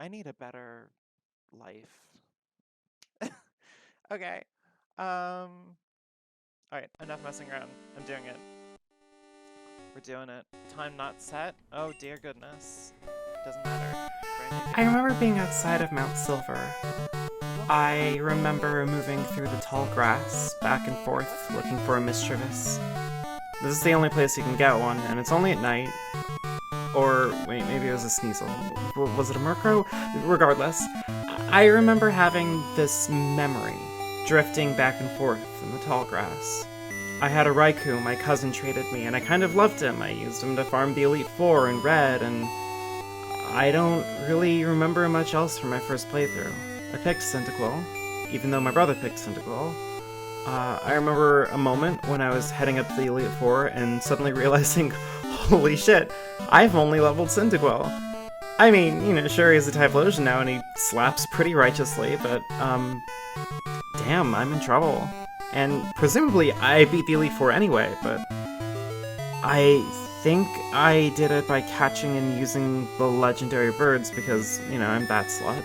I need a better life. Okay. Alright, enough messing around. I'm doing it. We're doing it. Time not set? Oh dear goodness. Doesn't matter. Brand new I game. remember being outside of Mount Silver. I remember moving through the tall grass, back and forth, looking for a mischievous. This is the only place you can get one, and it's only at night. Or, wait, maybe it was a Sneasel. Was it a Murkrow? Regardless, I remember having this memory, drifting back and forth in the tall grass. I had a Raikou my cousin traded me, and I kind of loved him. I used him to farm the Elite Four in Red, and I don't really remember much else from my first playthrough. I picked Cyndaquil, even though my brother picked Cyndaquil. I remember a moment when I was heading up to the Elite Four and suddenly realizing, holy shit, I've only leveled Cyndaquil. I mean, sure, he's a Typhlosion now and he slaps pretty righteously, but, damn, I'm in trouble. And presumably I beat the Elite Four anyway, but I think I did it by catching and using the legendary birds because, I'm that slut.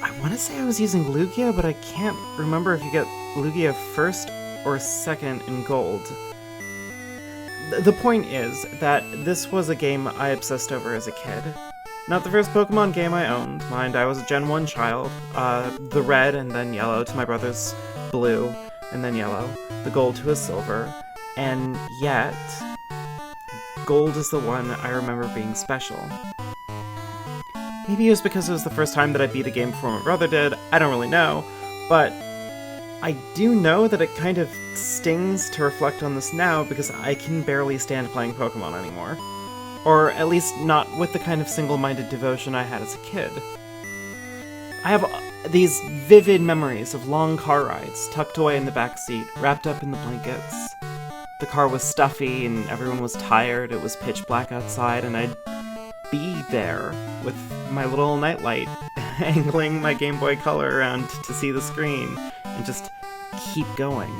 I want to say I was using Lugia, but I can't remember if you get Lugia first or second in gold. The point is that this was a game I obsessed over as a kid. Not the first Pokemon game I owned. Mind, I was a Gen 1 child. The red and then yellow to my brother's blue and then yellow. The gold to his silver. And yet, gold is the one I remember being special. Maybe it was because it was the first time that I beat a game before my brother did, I don't really know, but I do know that it kind of stings to reflect on this now because I can barely stand playing Pokemon anymore. Or at least not with the kind of single-minded devotion I had as a kid. I have these vivid memories of long car rides, tucked away in the back seat, wrapped up in the blankets. The car was stuffy and everyone was tired, it was pitch black outside, and I'd be there with my little nightlight, angling my Game Boy Color around to see the screen, and just keep going.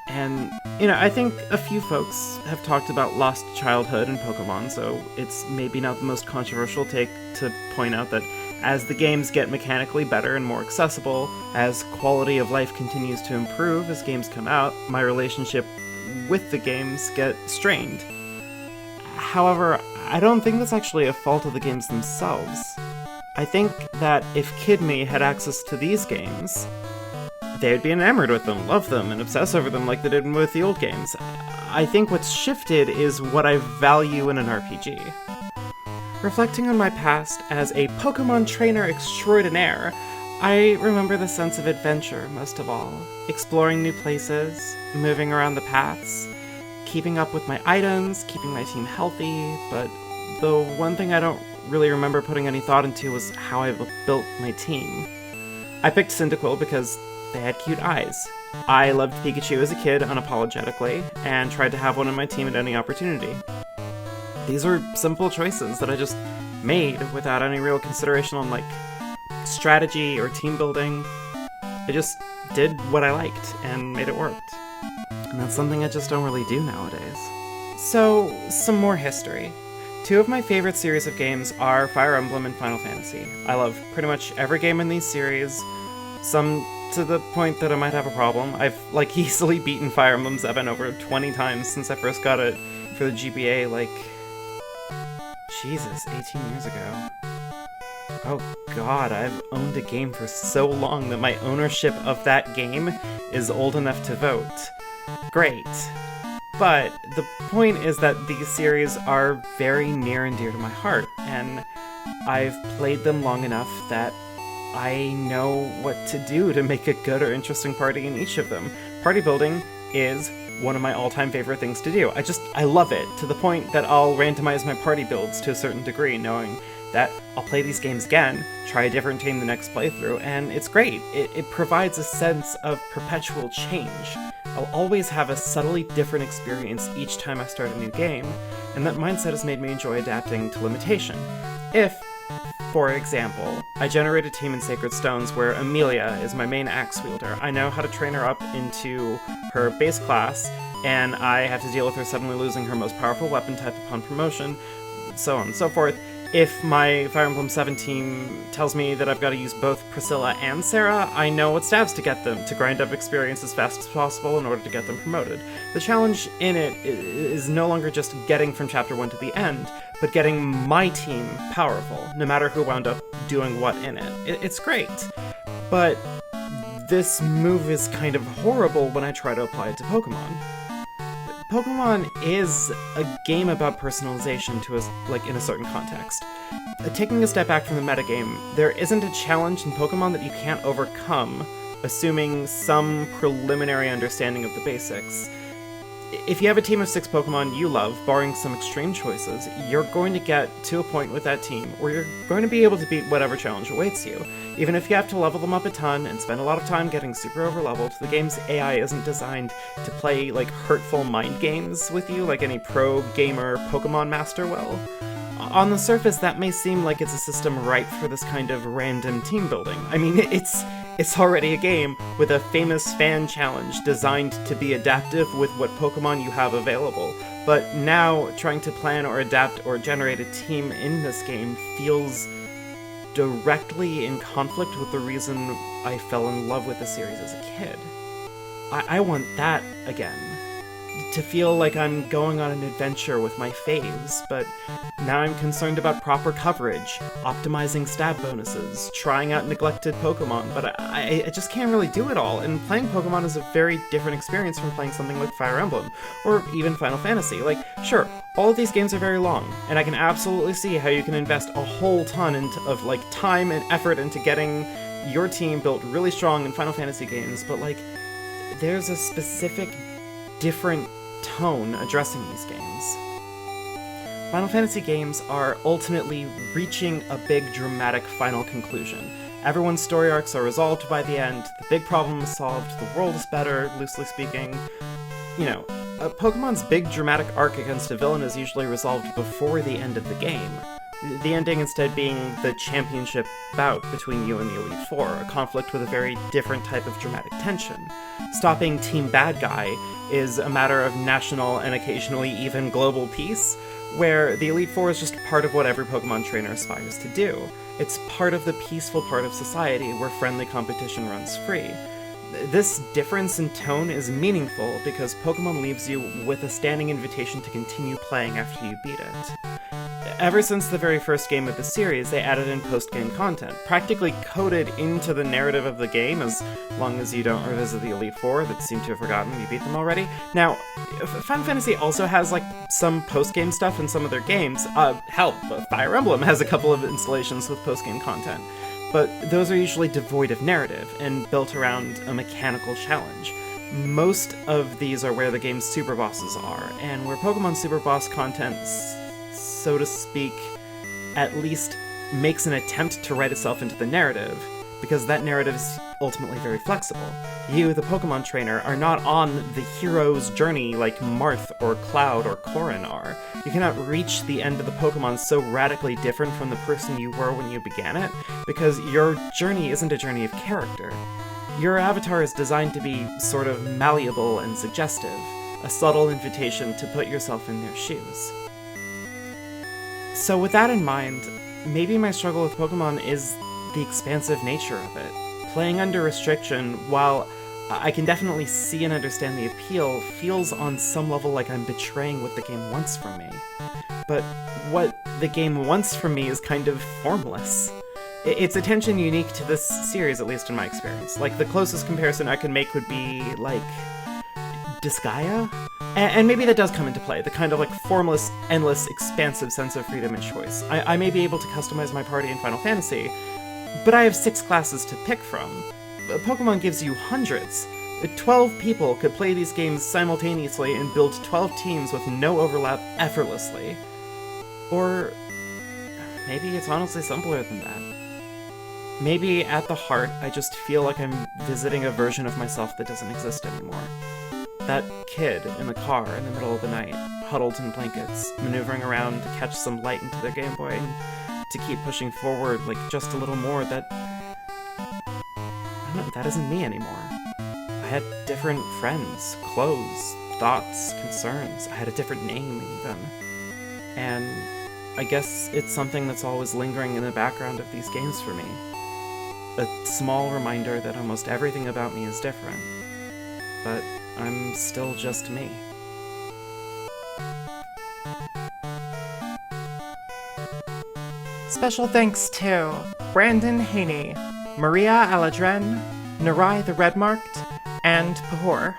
And, I think a few folks have talked about lost childhood in Pokemon, so it's maybe not the most controversial take to point out that as the games get mechanically better and more accessible, as quality of life continues to improve as games come out, my relationship with the games get strained. However, I don't think that's actually a fault of the games themselves. I think that if Kid Me had access to these games, they would be enamored with them, love them, and obsess over them like they did with the old games. I think what's shifted is what I value in an RPG. Reflecting on my past as a Pokemon trainer extraordinaire, I remember the sense of adventure most of all. Exploring new places, moving around the paths, keeping up with my items, keeping my team healthy, but the one thing I don't really remember putting any thought into was how I built my team. I picked Cyndaquil because they had cute eyes. I loved Pikachu as a kid unapologetically, and tried to have one on my team at any opportunity. These were simple choices that I just made without any real consideration on, strategy or team building. I just did what I liked and made it work. And that's something I just don't really do nowadays. So, some more history. Two of my favorite series of games are Fire Emblem and Final Fantasy. I love pretty much every game in these series, some to the point that I might have a problem. I've, easily beaten Fire Emblem 7 over 20 times since I first got it for the GBA, Jesus, 18 years ago. Oh god, I've owned a game for so long that my ownership of that game is old enough to vote. Great. But the point is that these series are very near and dear to my heart, and I've played them long enough that I know what to do to make a good or interesting party in each of them. Party building is one of my all-time favorite things to do. I love it, to the point that I'll randomize my party builds to a certain degree, knowing that I'll play these games again, try a different team the next playthrough, and it's great. It provides a sense of perpetual change. I'll always have a subtly different experience each time I start a new game, and that mindset has made me enjoy adapting to limitation. If, for example, I generate a team in Sacred Stones where Amelia is my main axe wielder, I know how to train her up into her base class, and I have to deal with her suddenly losing her most powerful weapon type upon promotion, so on and so forth. if my Fire Emblem 7 team tells me that I've got to use both Priscilla and Sarah, I know what stabs to get them, to grind up experience as fast as possible in order to get them promoted. The challenge in it is no longer just getting from Chapter 1 to the end, but getting my team powerful, no matter who wound up doing what in it. It's great, but this move is kind of horrible when I try to apply it to Pokemon. Pokemon is a game about personalization to us, like, in a certain context. Taking a step back from the metagame, there isn't a challenge in Pokemon that you can't overcome, assuming some preliminary understanding of the basics. If you have a team of 6 Pokemon you love, barring some extreme choices, you're going to get to a point with that team where you're going to be able to beat whatever challenge awaits you. Even if you have to level them up a ton and spend a lot of time getting super over-leveled, the game's AI isn't designed to play, like, hurtful mind games with you like any pro gamer Pokemon master will. On the surface, that may seem like it's a system ripe for this kind of random team building. I mean, it's already a game with a famous fan challenge designed to be adaptive with what Pokemon you have available. But now, trying to plan or adapt or generate a team in this game feels directly in conflict with the reason I fell in love with the series as a kid. I want that again. To feel like I'm going on an adventure with my faves, but now I'm concerned about proper coverage, optimizing stab bonuses, trying out neglected Pokemon, but I just can't really do it all, and playing Pokemon is a very different experience from playing something like Fire Emblem, or even Final Fantasy. Like, sure, all of these games are very long, and I can absolutely see how you can invest a whole ton of like, time and effort into getting your team built really strong in Final Fantasy games, but like, there's a specific different tone addressing these games. Final Fantasy games are ultimately reaching a big dramatic final conclusion. Everyone's story arcs are resolved by the end, the big problem is solved, the world is better, loosely speaking. You know, Pokemon's big dramatic arc against a villain is usually resolved before the end of the game. The ending instead being the championship bout between you and the Elite Four, a conflict with a very different type of dramatic tension. Stopping Team Bad Guy is a matter of national and occasionally even global peace, where the Elite Four is just part of what every Pokemon trainer aspires to do. It's part of the peaceful part of society where friendly competition runs free. This difference in tone is meaningful because Pokemon leaves you with a standing invitation to continue playing after you beat it. Ever since the very first game of the series, they added in post-game content, practically coded into the narrative of the game, as long as you don't revisit the Elite Four that seem to have forgotten you beat them already. Now, Final Fantasy also has, like, some post-game stuff in some of their games. Hell, Fire Emblem has a couple of installations with post-game content. But those are usually devoid of narrative, and built around a mechanical challenge. Most of these are where the game's super bosses are, and where Pokemon Super Boss content, so to speak, at least makes an attempt to write itself into the narrative, because that narrative is ultimately very flexible. You, the Pokemon trainer, are not on the hero's journey like Marth or Cloud or Corrin are. You cannot reach the end of the Pokemon so radically different from the person you were when you began it, because your journey isn't a journey of character. Your avatar is designed to be sort of malleable and suggestive, a subtle invitation to put yourself in their shoes. So with that in mind, maybe my struggle with Pokemon is the expansive nature of it. Playing under restriction, while I can definitely see and understand the appeal, feels on some level like I'm betraying what the game wants from me. But what the game wants from me is kind of formless. It's a tension unique to this series, at least in my experience. Like, the closest comparison I could make would be, like, Disgaea? And maybe that does come into play, the kind of, like, formless, endless, expansive sense of freedom and choice. I may be able to customize my party in Final Fantasy, but I have 6 classes to pick from. Pokemon gives you hundreds. 12 people could play these games simultaneously and build 12 teams with no overlap effortlessly. Or maybe it's honestly simpler than that. Maybe at the heart, I just feel like I'm visiting a version of myself that doesn't exist anymore. That kid in the car in the middle of the night, huddled in blankets, maneuvering around to catch some light into their Game Boy, and to keep pushing forward, like, just a little more, that isn't me anymore. I had different friends, clothes, thoughts, concerns. I had a different name, even. And I guess it's something that's always lingering in the background of these games for me. A small reminder that almost everything about me is different, but I'm still just me. Special thanks to Brandon Haney, Maria Aladren, Narai the Redmarked, and Pahor.